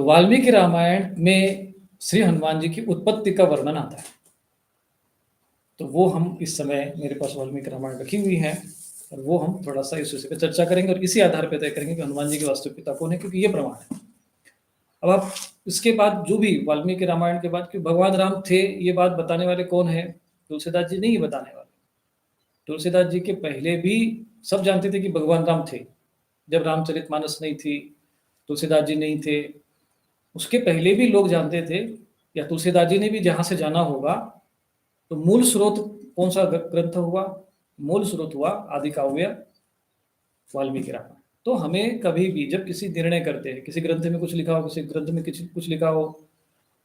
वाल्मीकि रामायण में श्री हनुमान जी की उत्पत्ति का वर्णन आता है। तो वो हम इस समय मेरे पास वाल्मीकि रामायण रखी हुई है और वो हम थोड़ा-सा इस विषय पे चर्चा करेंगे और इसी आधार पे तय करेंगे कि हनुमान जी के वास्तविक पिता कौन है, क्योंकि ये प्रमाण है। अब आप इसके बाद जो भी वाल्मीकि रामायण के बाद कि भगवान राम थे, ये बात बताने वाले कौन है? तुलसीदास जी नहीं बताने वाले। तुलसीदास जी के पहले भी सब जानते थे कि भगवान राम थे। जब रामचरितमानस नहीं थी, तुलसीदास जी नहीं थे, उसके पहले भी लोग जानते थे, या तुलसीदास जी ने भी जहाँ से जाना होगा, तो मूल स्रोत कौन-सा ग्रंथ हुआ? मूल स्रोत हुआ आदि काव्य वाल्मीकि रामायण। तो हमें कभी भी जब किसी निर्णय करते हैं, किसी ग्रंथ में कुछ लिखा हो, किसी ग्रंथ में कुछ लिखा हो,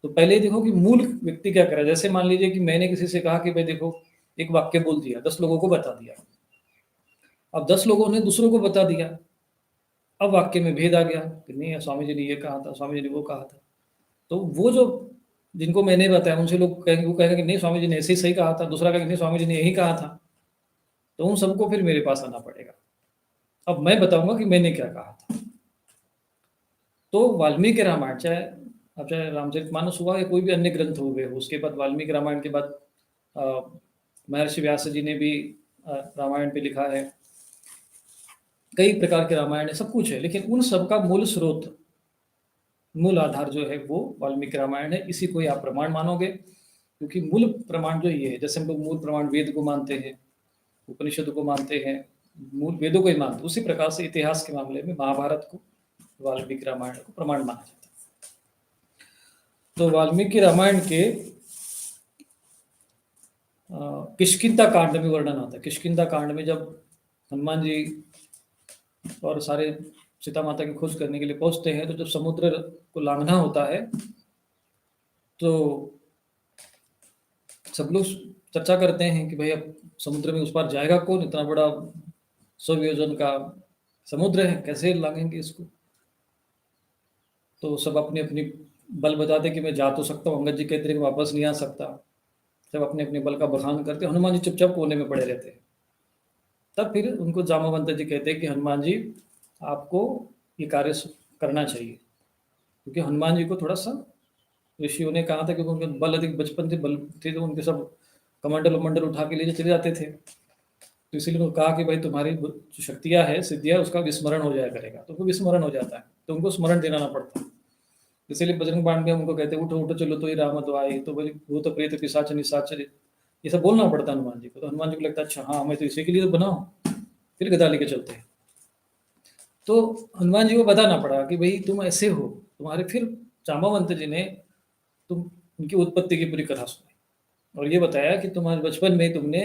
तो पहले देखो कि मूल व्यक्ति क्या कर रहा है। जैसे मान लीजिए कि मैंने किसी से कहा कि भाई देखो, एक वाक्य बोल दिया, 10 लोगों को बता दिया। अब 10 लोगों ने दूसरों को बता दिया। अब वाक्य में भेद आ गया कि नहीं, स्वामी जी ने ये कहा था, स्वामी जी ने वो कहा था। तो वो जो जिनको मैंने बताया उनसे लोग कहेंगे, वो कहेंगे कि नहीं स्वामी जी ने ऐसे ही सही कहा था, दूसरा कहेगा नहीं स्वामी जी ने यही कहा था। तो उन सबको फिर मेरे पास आना पड़ेगा। अब मैं बताऊंगा कि मैंने क्या कहा था। तो वाल्मीकि रामायण चाहे रामचरितमानस हुआ या कोई भी अन्य ग्रंथ हुए, उसके बाद वाल्मीकि रामायण के बाद महर्षि व्यास जी ने भी रामायण पे लिखा है। कई प्रकार के रामायण है, सब कुछ है, लेकिन उन सब का मूल स्रोत, मूल आधार जो है वो वाल्मीकि रामायण है। इसी को ही आप प्रमाण मानोगे, क्योंकि मूल प्रमाण जो ये है, जैसे हम लोग मूल प्रमाण वेद को मानते हैं, उपनिषद को मानते हैं, मूल वेदों को ही मानते हैं, उसी प्रकार से इतिहास के मामले में महाभारत को, वाल्मीकि रामायण को प्रमाण माना जाता है। तो वाल्मीकि रामायण के किष्किंधा कांड में वर्णन आता है। किष्किंधा कांड में जब हनुमान जी और सारे सीता माता की खोज करने के लिए पहुंचते हैं, तो जब समुद्र को लांघना होता है, तो सब लोग चर्चा करते हैं कि भाई अब समुद्र में उस पार जाएगा कौन? इतना बड़ा 100 योजन का समुद्र है, कैसे लांघेंगे इसको? तो सब अपनी अपनी बल बताते कि मैं जा तो सकता हूँ, अंगद जी कहते हैं कि वापस नहीं आ सकता। सब अपने अपने बल का बखान करते, हनुमान जी चुपचाप कोने में पड़े रहते हैं। तब फिर उनको जामवंत जी कहते हैं कि हनुमान जी, आपको ये कार्य करना चाहिए, क्योंकि हनुमान जी को थोड़ा सा ऋषियों ने कहा था, क्योंकि उनके बल अधिक बचपन से बल थे, तो उनके सब कमंडल उमंडल उठा के लिए चले जाते थे। तो इसीलिए उन्होंने कहा कि भाई तुम्हारी जो शक्तियाँ है, सिद्धियाँ, उसका विस्मरण हो जाया करेगा। तो उनको विस्मरण हो जाता है, तो उनको स्मरण दिलाना पड़ता है। इसीलिए बजरंग बाण में उनको कहते हैं उठो उठो चलो तो ही राम द्वाई, तो बोली भूत प्रेत पिशाच निशाचर, ये सब बोलना पड़ता है हनुमान जी को। तो हनुमान जी को लगता है अच्छा हाँ, मैं तो इसी के लिए तो बना हूँ, फिर गदा लेके चलते हैं। तो हनुमान जी को बताना पड़ा कि भाई तुम ऐसे हो, तुम्हारे फिर जाम्बवंत जी ने तुम उनकी उत्पत्ति की पूरी कथा सुनाई और ये बताया कि तुम्हारे बचपन में तुमने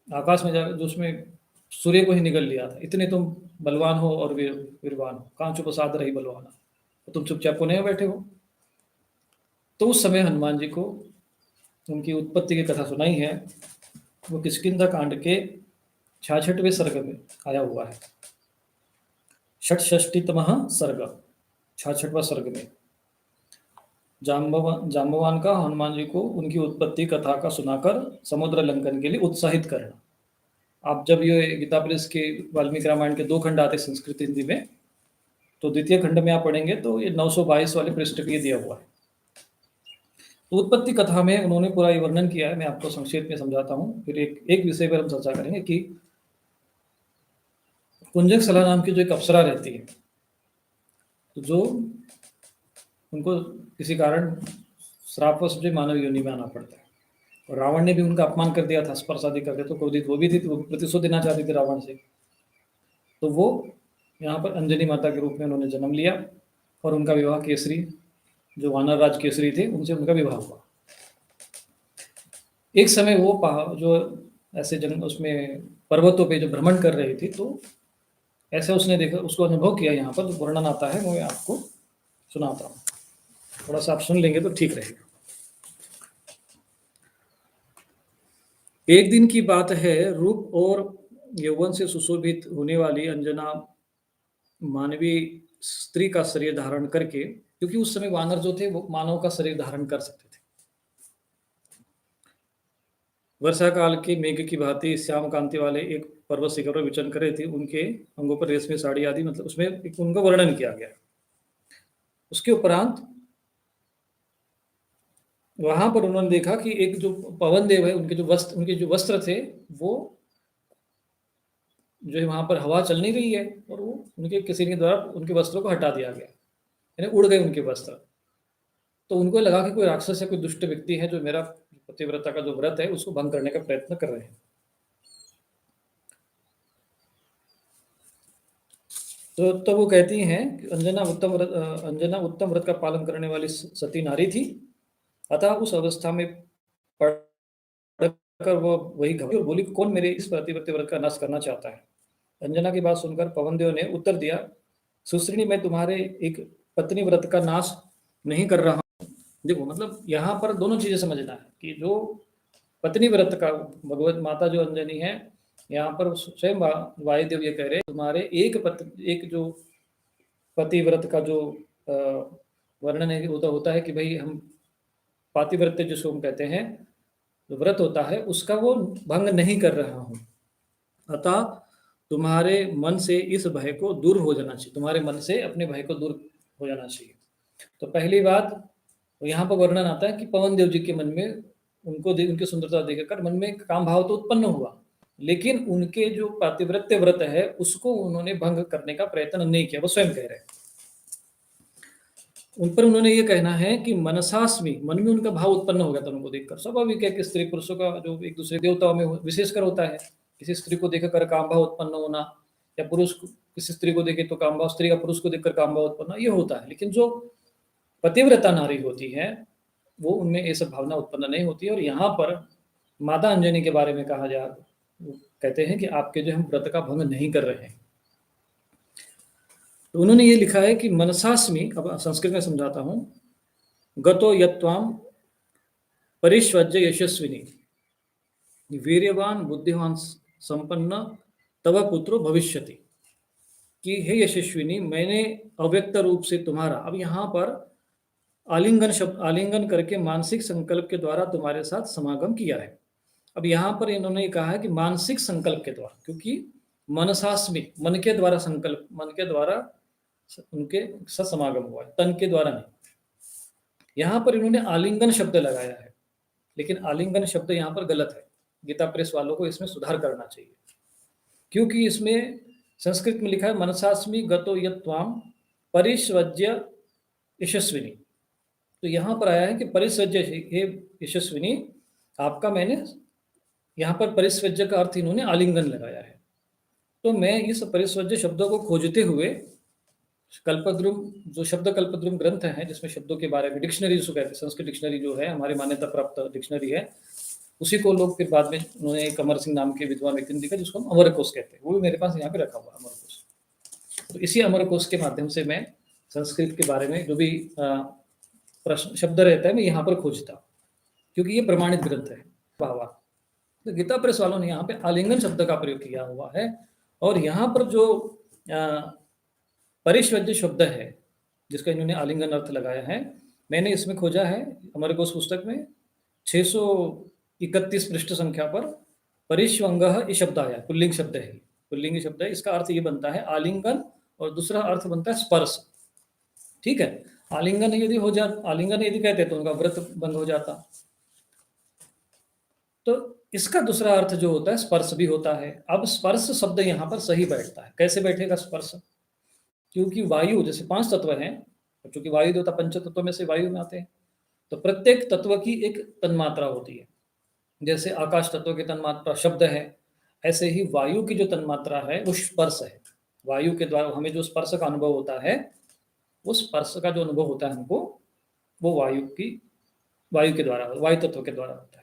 आकाश में जाकर जो उसमें सूर्य को ही निगल लिया था, इतने तुम बलवान हो और वीरवान हो, कहाँ चुप साध रही बलवाना, तो तुम चुपचाप कोने में बैठे हो। तो उस समय हनुमान जी को उनकी उत्पत्ति की कथा सुनाई है। वो किष्किंधा कांड के 66वें सर्ग में आया हुआ है। षट्षष्टितमः सर्ग, 66वां सर्ग में जाम्बवान का हनुमान जी को उनकी उत्पत्ति कथा का सुनाकर समुद्र लंघन के लिए उत्साहित करना। आप जब ये गीता प्रेस के वाल्मीकि रामायण के 2 खंड आते हैं संस्कृत हिंदी में, तो द्वितीय खंड में आप पढ़ेंगे तो ये 922 वाले पृष्ठ पे दिया हुआ है। तो उत्पत्ति कथा में उन्होंने पूरा ये वर्णन किया है। मैं आपको संक्षेप में समझाता हूँ, फिर एक विषय पर हम चर्चा करेंगे कि कुंजक सला नाम की जो एक अप्सरा रहती है, तो जो उनको किसी कारण श्रापवश जो मानव योनि में आना पड़ता है, और रावण ने भी उनका अपमान कर दिया था स्पर्श आदि करके, तो क्रोधित वो भी थी, तो वो प्रतिशोध देना चाहती थी रावण से। तो वो यहाँ पर अंजनी माता के रूप में उन्होंने जन्म लिया और उनका विवाह केसरी, जो वानर राज केसरी थे, उनसे उनका विवाह हुआ। एक समय वो जो ऐसे उसमें पर्वतों पे जो भ्रमण कर रही थी, तो ऐसे उसने देखा, उसको अनुभव किया। यहाँ पर जो वर्णन आता है वो मैं आपको सुनाता हूँ, थोड़ा सा आप सुन लेंगे तो ठीक रहेगा। एक दिन की बात है, रूप और यौवन से सुशोभित होने वाली अंजना मानवीय स्त्री का शरीर धारण करके, क्योंकि उस समय वानर जो थे वो मानव का शरीर धारण कर सकते थे, वर्षा काल के मेघ की भांति श्याम कांति वाले एक पर्वत शिखर पर विचरण कर रहे थे। उनके अंगों पर रेशमी साड़ी आदि, मतलब उसमें एक उनका वर्णन किया गया। उसके उपरांत वहां पर उन्होंने देखा कि एक जो पवन देव है, उनके जो वस्त्र थे, वो जो है वहां पर हवा चल नहीं रही है, और वो उनके किसी के द्वारा उनके वस्त्रों को हटा दिया गया, यानी उड़ गए उनके वस्त्र। तो उनको लगा कि कोई राक्षस या कोई दुष्ट व्यक्ति है जो मेरा पतिव्रता का जो व्रत है उसको भंग करने का प्रयत्न कर रहे हैं। तो वो कहती हैं कि अंजना उत्तम व्रत का पालन करने वाली सती नारी थी, अतः उस अवस्था में पढ़कर वो वही घबराई और बोली, कौन मेरे इस पतिव्रत व्रत का नाश करना चाहता है। अंजना की बात सुनकर पवनदेव ने उत्तर दिया, सुश्रिणी, मैं तुम्हारे एक पत्नी व्रत का नाश नहीं कर रहा हूँ। देखो, मतलब यहाँ पर दोनों चीजें समझना है कि जो पत्नी व्रत का, भगवत माता जो अंजनी है, यहाँ पर स्वयं वायुदेव ये कह रहे हैं, तुम्हारे एक जो पतिव्रत का जो वर्णन है होता है कि भाई हम पातिव्रत्य जिसको हम कहते हैं, जो व्रत होता है उसका वो भंग नहीं कर रहा हूँ, अतः तुम्हारे मन से इस भय को दूर हो जाना चाहिए, तुम्हारे मन से अपने भय को दूर हो जाना चाहिए। तो पहली बात यहाँ पर वर्णन आता है कि पवन देव जी के मन में उनकी सुंदरता देखकर मन में काम भाव तो उत्पन्न हुआ, लेकिन उनके जो पातिव्रत्य व्रत है उसको उन्होंने भंग करने का प्रयत्न नहीं किया, वो स्वयं कह रहे हैं। उन पर उन्होंने ये कहना है कि मनसास्मि, मन में उनका भाव उत्पन्न हो गया था उनको देखकर। स्वाभाविक है कि स्त्री पुरुषों का जो एक दूसरे देवताओं में विशेषकर होता है, किसी स्त्री को देखकर काम भाव उत्पन्न होना, या पुरुष किसी स्त्री को देखे तो काम भाव, स्त्री का पुरुष को देखकर काम भाव उत्पन्न, ये होता है। लेकिन जो पतिव्रता नारी होती है वो उनमें ये सब भावना उत्पन्न नहीं होती है। और यहाँ पर माता अंजनी के बारे में कहा जा कहते हैं कि आपके जो हम व्रत का भंग नहीं कर रहे हैं। तो उन्होंने ये लिखा है कि मनसास्मि, अब संस्कृत में समझाता हूं, गतो यत्वाम परिष्वज्य यशस्विनी वीर्यवान बुद्धिवान संपन्न तव पुत्रो भविष्यति, कि हे यशस्विनी, मैंने अव्यक्त रूप से तुम्हारा, अब यहाँ पर आलिंगन करके मानसिक संकल्प के द्वारा तुम्हारे साथ समागम किया है। अब यहाँ पर इन्होंने कहा है कि मानसिक संकल्प के द्वारा, क्योंकि मनसास्मि, मन के द्वारा संकल्प, मन के द्वारा उनके साथ समागम हुआ है, तन के द्वारा नहीं। यहाँ पर इन्होंने आलिंगन शब्द लगाया है, लेकिन आलिंगन शब्द यहाँ पर गलत है। गीता प्रेस वालों को इसमें सुधार करना चाहिए, क्योंकि इसमें संस्कृत में लिखा है मनसास्मि गतो यत्वाम परिस्वज्य यशस्विनी। तो यहाँ पर आया है कि परिस्वज्य, हे यशस्विनी, आपका मैंने यहाँ पर परिस्वज्य का अर्थ इन्होंने आलिंगन लगाया है। तो मैं इस परिस्वज्य शब्दों को खोजते हुए कल्पद्रुम, जो शब्द कल्पद्रुम ग्रंथ है जिसमें शब्दों के बारे में डिक्शनरी जिसको कहते हैं, संस्कृत डिक्शनरी जो है हमारी मान्यता प्राप्त डिक्शनरी है, उसी को लोग फिर बाद में उन्होंने एक अमर सिंह नाम के विद्वान व्यक्ति ने लिखा जिसको हम अमरकोश कहते हैं, वो भी मेरे पास यहाँ पे रखा हुआ अमरकोश। तो इसी अमरकोश के माध्यम से मैं संस्कृत के बारे में जो भी प्रश्न शब्द रहता है मैं यहाँ पर खोजता हूँ, क्योंकि ये प्रमाणित ग्रंथ है। भावा, तो गीता प्रेस वालों ने यहाँ पे आलिंगन शब्द का प्रयोग किया हुआ है, और यहाँ पर जो परिष्वज्य शब्द है जिसका इन्होंने आलिंगन अर्थ लगाया है, मैंने इसमें खोजा है अमरकोश पुस्तक में 631 पृष्ठ संख्या पर परिष्वंग ये शब्द आया, पुल्लिंग शब्द है, पुल्लिंग शब्द है। इसका अर्थ ये बनता है आलिंगन, और दूसरा अर्थ बनता है स्पर्श। ठीक है, आलिंगन यदि कहते तो उनका व्रत बंद हो जाता। तो इसका दूसरा अर्थ जो होता है स्पर्श भी होता है। अब स्पर्श शब्द यहाँ पर सही बैठता है। कैसे बैठेगा स्पर्श? क्योंकि वायु, जैसे 5 तत्व हैं, क्योंकि वायु देवता पंच तत्वों में से वायु में आते हैं, तो प्रत्येक तत्व की एक तन्मात्रा होती है। जैसे आकाश तत्व की तन्मात्रा शब्द है, ऐसे ही वायु की जो तन्मात्रा है वो स्पर्श है। वायु के द्वारा हमें जो स्पर्श का अनुभव होता है, वो स्पर्श का जो अनुभव होता है हमको, वो वायु के द्वारा, वायु तत्व के द्वारा होता है।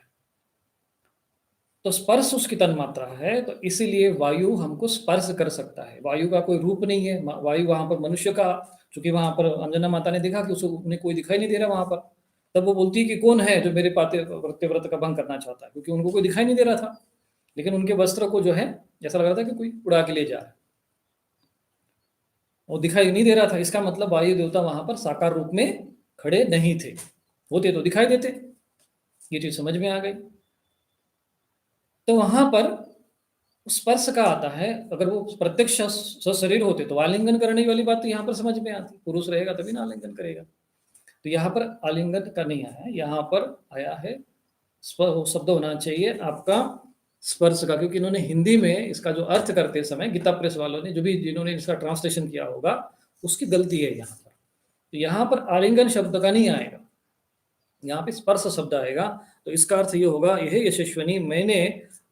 तो स्पर्श उसकी तन्मात्रा है, तो इसीलिए वायु हमको स्पर्श कर सकता है। वायु का कोई रूप नहीं है। वायु वहां पर मनुष्य का, चूंकि वहां पर अंजना माता ने देखा कि उसको उन्हें कोई दिखाई नहीं दे रहा वहां पर, तब वो बोलती है कि कौन है जो मेरे व्रत का भंग करना चाहता है, क्योंकि उनको कोई दिखाई नहीं दे रहा था। लेकिन उनके वस्त्र को जो है ऐसा लग रहा था कि कोई उड़ा के ले जा रहा है, वो दिखाई नहीं दे रहा था। इसका मतलब वायु देवता वहां पर साकार रूप में खड़े नहीं थे, होते तो दिखाई देते। ये चीज समझ में आ गई। तो वहां पर स्पर्श का आता है, अगर वो प्रत्यक्ष सशरीर होते तो आलिंगन करने वाली बात तो यहाँ पर समझ में आती, पुरुष रहेगा तभी ना आलिंगन करेगा। तो यहाँ पर आलिंगन का नहीं आया है, यहाँ पर आया है शब्द होना चाहिए आपका स्पर्श का, क्योंकि इन्होंने हिंदी में इसका जो अर्थ करते समय गीता प्रेस वालों ने, जो भी जिन्होंने इसका ट्रांसलेशन किया होगा, उसकी गलती है यहाँ पर। तो यहाँ पर आलिंगन शब्द का नहीं आएगा, यहाँ पे स्पर्श शब्द आएगा। तो इसका अर्थ ये होगा, यह यशस्विनी मैंने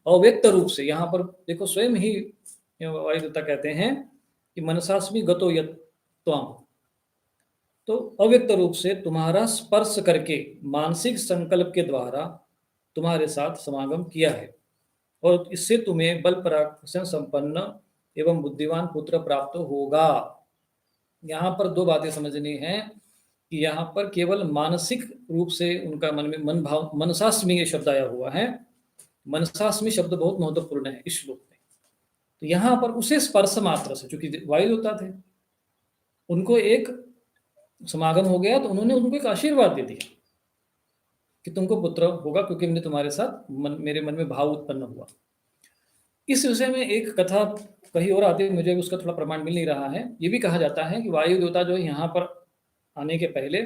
अव्यक्त रूप से, यहाँ पर देखो स्वयं ही वायुदेवता कहते हैं कि मनसास्मि गतो यत् त्वाम, तो अव्यक्त रूप से तुम्हारा स्पर्श करके मानसिक संकल्प के द्वारा तुम्हारे साथ समागम किया है, और इससे तुम्हें बल पराक्रम संपन्न एवं बुद्धिमान पुत्र प्राप्त होगा। यहाँ पर दो बातें समझनी है कि यहाँ पर केवल मानसिक रूप से उनका मन में मन भाव, मनसास्मि ये शब्द आया हुआ है। मनसास्मि शब्द बहुत महत्वपूर्ण है इस श्लोक में। तो यहाँ पर उसे स्पर्श मात्र से, चूंकि वायुदेवता थे, उनको एक समागम हो गया, तो उन्होंने उनको एक आशीर्वाद दे दिया कि तुमको पुत्र होगा, क्योंकि मैंने तुम्हारे साथ मेरे मन में भाव उत्पन्न हुआ। इस विषय में एक कथा कहीं और आती है, मुझे उसका थोड़ा प्रमाण मिल नहीं रहा है। ये भी कहा जाता है कि वायु देवता जो है यहाँ पर आने के पहले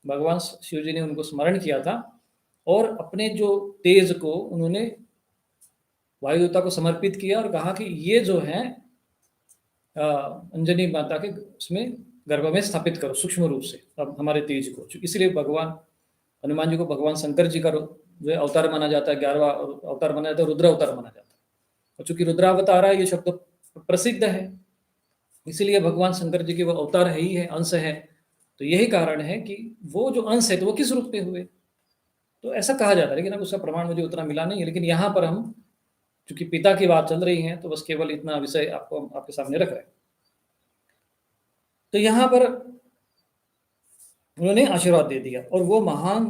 भगवान शिव जी ने उनको स्मरण किया था, और अपने जो तेज को उन्होंने वायु देवता को समर्पित किया और कहा कि ये जो है अंजनी माता के उसमें गर्भ में स्थापित करो सूक्ष्म रूप से अब हमारे तेज को। इसलिए भगवान हनुमान जी को भगवान शंकर जी का जो है अवतार माना जाता है, 11वां अवतार माना जाता है, रुद्र अवतार माना जाता है। और चूंकि रुद्रावतार है, ये शब्द प्रसिद्ध है, इसीलिए भगवान शंकर जी के वो अवतार है ही है, अंश है। तो यही कारण है कि वो जो अंश है तो वो किस रूप में हुए, तो ऐसा कहा जाता है, लेकिन अब उसका प्रमाण मुझे उतना मिला नहीं है। लेकिन यहाँ पर हम चूंकि पिता की बात चल रही है, तो बस केवल इतना विषय आपको आपके सामने रख रहे हैं। तो यहाँ पर उन्होंने आशीर्वाद दे दिया, और वो महान,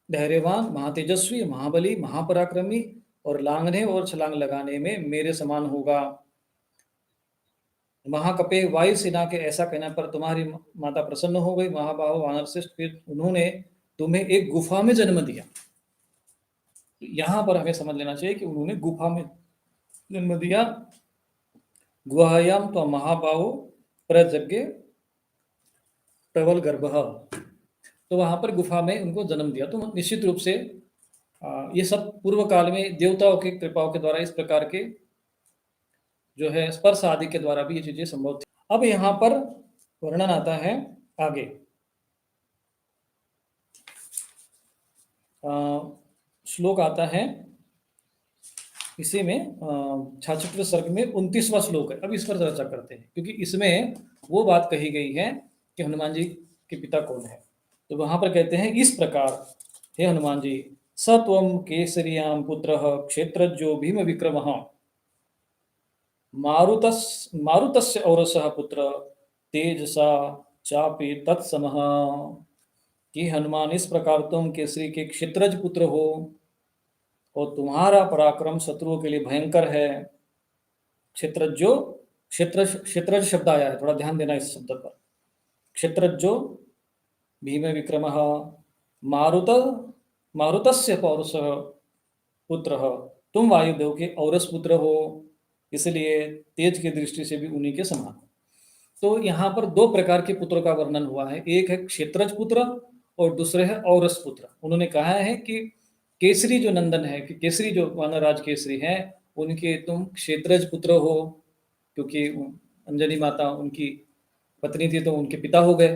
धैर्यवान, महातेजस्वी, महाबली, महापराक्रमी और लांघने और छलांग लगाने में मेरे समान होगा। महाकपे वायुसेना के ऐसा कहने पर तुम्हारी माता प्रसन्न हो गई। महाबाहु वानर श्रेष्ठ, फिर उन्होंने तुम्हें एक गुफा में जन्म दिया। यहाँ पर हमें समझ लेना चाहिए कि उन्होंने गुफा में जन्म दिया। गुहायाम तो महाबाहु प्रज्ञ प्रबल गर्भ, तो वहां पर गुफा में उनको जन्म दिया। तो निश्चित रूप से ये सब पूर्व काल में देवताओं की कृपाओं के द्वारा इस प्रकार के जो है स्पर्श आदि के द्वारा भी ये चीजें संभव थी। अब यहाँ पर वर्णन आता है आगे, श्लोक आता है इसी में 66 सर्ग में 29वां श्लोक है। अब इस पर चर्चा करते हैं, क्योंकि इसमें वो बात कही गई है कि हनुमान जी के पिता कौन है। तो वहां पर कहते हैं इस प्रकार, हे हनुमान जी, स त्वं केसरियां पुत्र क्षेत्रज्यो भीम विक्रम मारुतस्य औरसः पुत्र तेजसा चापि तत्समः, कि हनुमान इस प्रकार तुम केसरी के क्षेत्रज पुत्र हो, और तुम्हारा पराक्रम शत्रुओं के लिए भयंकर है। क्षेत्रज्यो, क्षेत्रज शब्द आया है, थोड़ा ध्यान देना इस शब्द पर। क्षेत्रज्यो भीम विक्रम मारुतस्य पौरुषः पुत्र, तुम वायुदेव के औरस पुत्र हो, इसलिए तेज की दृष्टि से भी उन्हीं के समान हो। तो यहाँ पर दो प्रकार के पुत्रों का वर्णन हुआ है, एक है क्षेत्रज पुत्र और दूसरे है औरस पुत्र। उन्होंने कहा है कि केसरी जो नंदन है, कि केसरी जो वानरराज केसरी हैं, उनके तुम क्षेत्रज पुत्र हो, क्योंकि अंजनी माता उनकी पत्नी थी तो उनके पिता हो गए।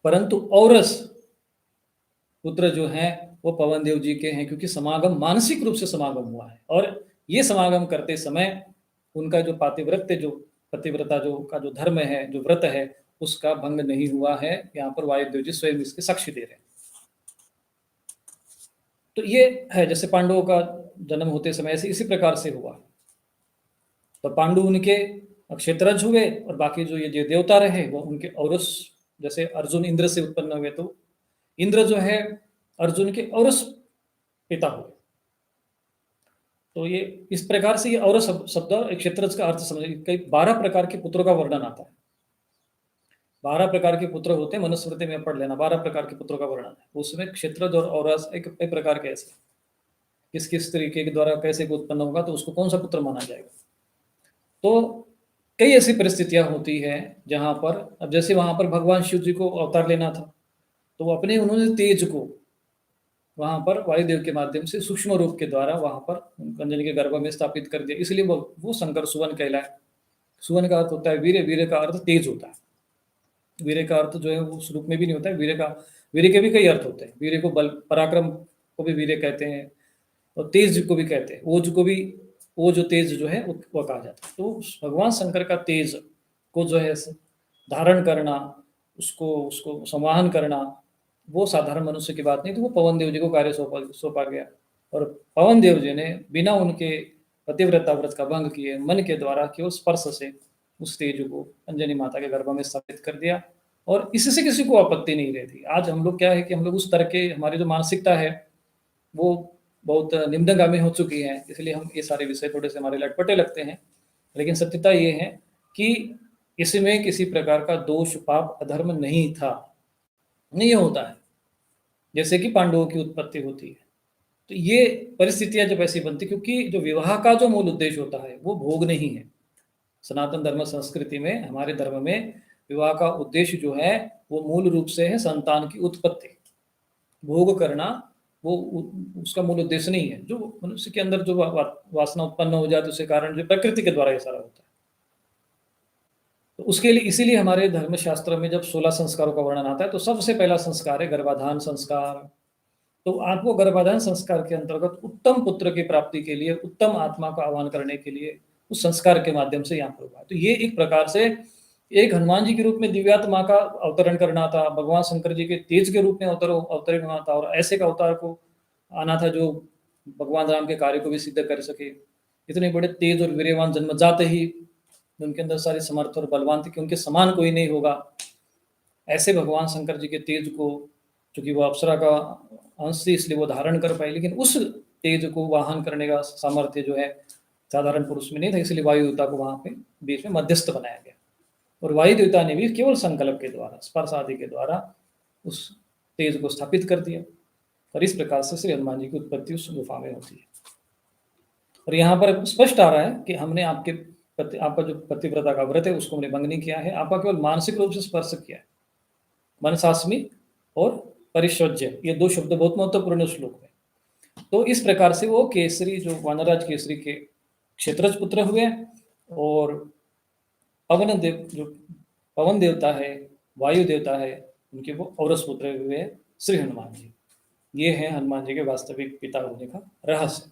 परंतु औरस पुत्र जो हैं वो पवन देव जी के हैं, क्योंकि समागम मानसिक रूप से समागम हुआ है, और ये समागम करते समय उनका जो पतिव्रता जो का जो धर्म है, जो व्रत है, उसका भंग नहीं हुआ है। यहाँ पर वायुदेव जी स्वयं इसके साक्षी दे रहे हैं। तो ये है जैसे पांडवों का जन्म होते समय ऐसे इसी प्रकार से हुआ। तो पांडु उनके क्षेत्रज हुए, और बाकी जो ये देवता रहे वो उनके औरस, जैसे अर्जुन इंद्र से उत्पन्न हुए, तो इंद्र जो है अर्जुन के औरस पिता हुए। तो ये इस प्रकार से ये औरस शब्द क्षेत्रज का अर्थ समझ, कई 12 प्रकार के पुत्रों का वर्णन आता है। 12 प्रकार के पुत्र होते हैं, मनुस्मृति में पढ़ लेना, 12 प्रकार के पुत्रों का वर्णन है, उसमें क्षेत्रज और औरस एक प्रकार के ऐसे। किस किस तरीके के द्वारा कैसे उत्पन्न होगा, तो उसको कौन सा पुत्र माना जाएगा। तो कई ऐसी परिस्थितियां होती हैं जहां पर, अब जैसे वहां पर भगवान शिव जी को अवतार लेना था, तो अपने उन्होंने तेज को वहां पर वायुदेव के माध्यम से सूक्ष्म रूप के द्वारा वहां पर अंजनी के गर्भ में स्थापित कर दिया, इसलिए वो शंकर सुवन कहलाए। सुवन का अर्थ होता है वीर्य, वीर्य का अर्थ तेज होता है। वीर्य का अर्थ जो है वो उस रूप में भी नहीं होता है, वीर्य के भी कई अर्थ होते हैं। वीर्य को बल, पराक्रम को भी वीर्य कहते हैं, और तेज को भी कहते हैं, ओज को भी, वो जो तेज जो है वो कहा जाता है। तो भगवान शंकर का तेज को जो है धारण करना, उसको उसको संवाहन करना, वो साधारण मनुष्य की बात नहीं, तो वो पवन देव जी को कार्य सौंपा गया। और पवन देव जी ने बिना उनके पतिव्रता व्रत का भंग किए मन के द्वारा केवल स्पर्श से उस तेज को अंजनी माता के गर्भ में स्थापित कर दिया, और इससे किसी को आपत्ति नहीं रहती। आज हम लोग क्या है कि हम लोग उस तरह के, हमारी जो मानसिकता है वो बहुत निम्नगामी हो चुकी है, इसलिए हम ये सारे विषय थोड़े से हमारे लटपटे लगते हैं। लेकिन सत्यता ये है कि इसमें किसी प्रकार का दोष, पाप, अधर्म नहीं था, नहीं होता है। जैसे कि पांडवों की उत्पत्ति होती है, तो ये परिस्थितियां जब ऐसी बनती, क्योंकि जो विवाह का जो मूल उद्देश्य होता है वो भोग नहीं है। सनातन धर्म संस्कृति में, हमारे धर्म में विवाह का उद्देश्य जो है वो मूल रूप से है संतान की उत्पत्ति। भोग करना वो उसका मूल उद्देश्य नहीं है। जो मनुष्य के अंदर जो वासना उत्पन्न हो जाती है, उसके कारण जो प्रकृति के द्वारा ये सारा होता है। तो उसके लिए, इसीलिए हमारे धर्मशास्त्र में जब 16 संस्कारों का वर्णन आता है, तो सबसे पहला संस्कार है गर्भाधान संस्कार। तो आपको गर्भाधान संस्कार के अंतर्गत उत्तम पुत्र की प्राप्ति के लिए, उत्तम आत्मा का आह्वान करने के लिए उस संस्कार के माध्यम से यहाँ पर हुआ। तो ये एक प्रकार से एक हनुमान जी के रूप में दिव्यात्मा का अवतरण करना था, भगवान शंकर जी के तेज के रूप में अवतरण होना था, और ऐसे का अवतार को आना था जो भगवान राम के कार्य को भी सिद्ध कर सके। इतने बड़े तेज और वीर्यवान जन्मजात ही उनके अंदर सारे समर्थ और बलवान थे कि उनके समान कोई नहीं होगा। ऐसे भगवान शंकर जी के तेज को, चूंकि वो अप्सरा का अंश थी इसलिए वो धारण कर पाए, लेकिन उस तेज को वाहन करने का सामर्थ्य जो है साधारण पुरुष में नहीं था, इसलिए वायु देवता को वहां पे बीच में मध्यस्थ बनाया गया। और वायु देवता ने भी केवल संकल्प के द्वारा, स्पर्श आदि के द्वारा उस तेज को स्थापित कर दिया। और इस प्रकार से श्री हनुमान जी की उत्पत्ति उस गुफा में होती है। और यहाँ पर स्पष्ट आ रहा है कि हमने आपका जो पतिव्रता का व्रत है उसको हमने भंग नहीं किया है, आपका केवल मानसिक रूप से स्पर्श किया है। मनसास्मि और परिश्वज्य, ये दो शब्द बहुत महत्वपूर्ण है श्लोक में। तो इस प्रकार से वो केसरी, जो वानराज केसरी के क्षेत्रज पुत्र हुए, और पवन देव, जो पवन देवता है, वायु देवता है, उनके वो औरस पुत्र हुए श्री हनुमान जी। ये है हनुमान जी के वास्तविक पिता होने का रहस्य।